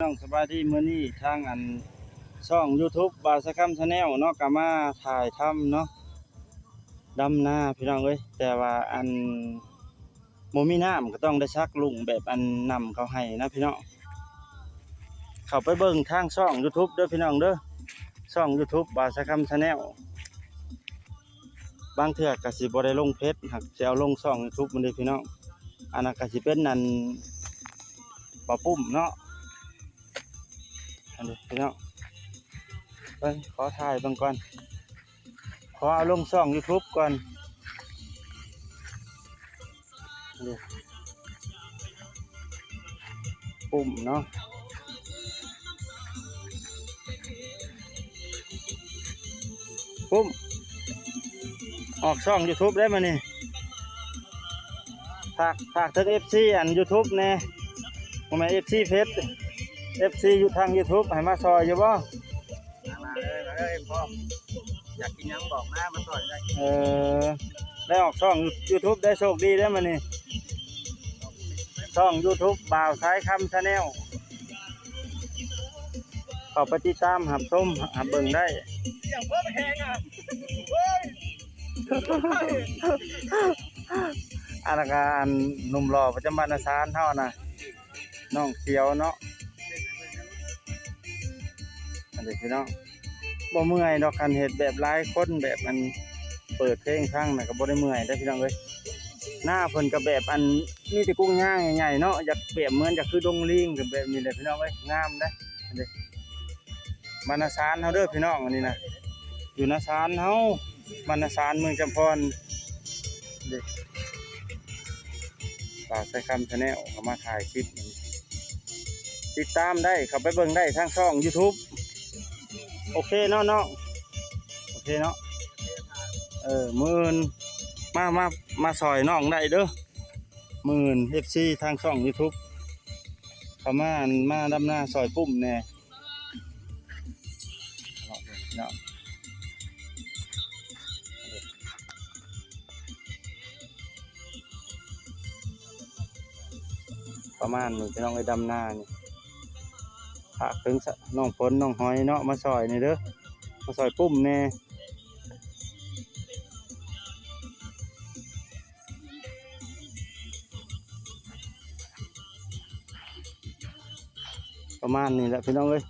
น้องสบายดีมื้อนี้ทางช่อง YouTube บ่าวสะคำ Channel เนาะก็มาถ่ายทำเนาะดำนาพี่น้องเอ้ยแต่ว่าบ่มีน้ำก็ต้องได้ซักลุงแบบนำเขาให้นะพี่น้องเข้าไปเบิ่งทางช่อง YouTube เด้อพี่น้องเด้อช่อง YouTube บ่าวสะคำ Channel บางเทื่อก็สิบ่ได้ลงเพจหักสิเอาลงช่อง YouTube มันเด้อพี่น้องอันนั้นก็สิเป็นบ่ปุ้มเนาะอันนี้พี่น้องเบิ่งขอถ่ายเบิ่งก่อนขอเอาลงช่อง YouTube ก่อนนี่ปุ่มเนาะปุ่มออกช่อง YouTube ได้มานี่ฝากถึง FC YouTube แน่บ่แม่น FC เพจ FC อยู่ทาง YouTube ให้มาซอยอยู่บ่มาเลยพ่ออยากกินยังบอกนะมาต่อยได้ได้ออกช่อง YouTube ได้โชคดีได้มานี่ช่อง YouTube บ่าวสายคำ Channel เข้าไปติดตามหับชมหับเบิ่งได้อย่างเพิ่มแพงอ่ะอาการหนุ่มหล่อประจำบ้านนาซานเท่านะน้องเขียวเนาะอันนี้พี่น้องบ่เมื่อยดอกคันเห็ดแบบหลายคนแบบเปิดเพลงฟังน่ะก็บ่ได้เมื่อยได้พี่น้องเอ้ยหน้าเพิ่นก็แบบมีแต่กุ้งย่างใหญ่ๆเนาะอยากเปรียบเหมือนอยากคือดงลิงแบบนี้เลยพี่น้องเอ้ยงามเด้อันนี้บ้านนาซานเฮาเด้อพี่น้องอันนี้นะอยู่นาซานเฮาบ้านนาซานเมืองจำพรเด้บ่าวสายคำ Channel เขามาถ่ายคลิปติดตามได้เข้าไปเบิ่งได้ทางช่อง YouTube โอเคเนาะน้องโอเคเนาะมื้ออื่นมาซอยน้องได้เด้อมื้ออื่น FC ทางช่อง YouTube เขามาดำนาซอยปุ้มแน่เนาะประมาณนี้พี่น้องไอ้ดำนานี่ฝากถึงน้องฝนน้องหอยเนาะมาซอยนี่เด้อมาซอยปุ้มแน่ประมาณนี้แหละพี่น้องเอ้ย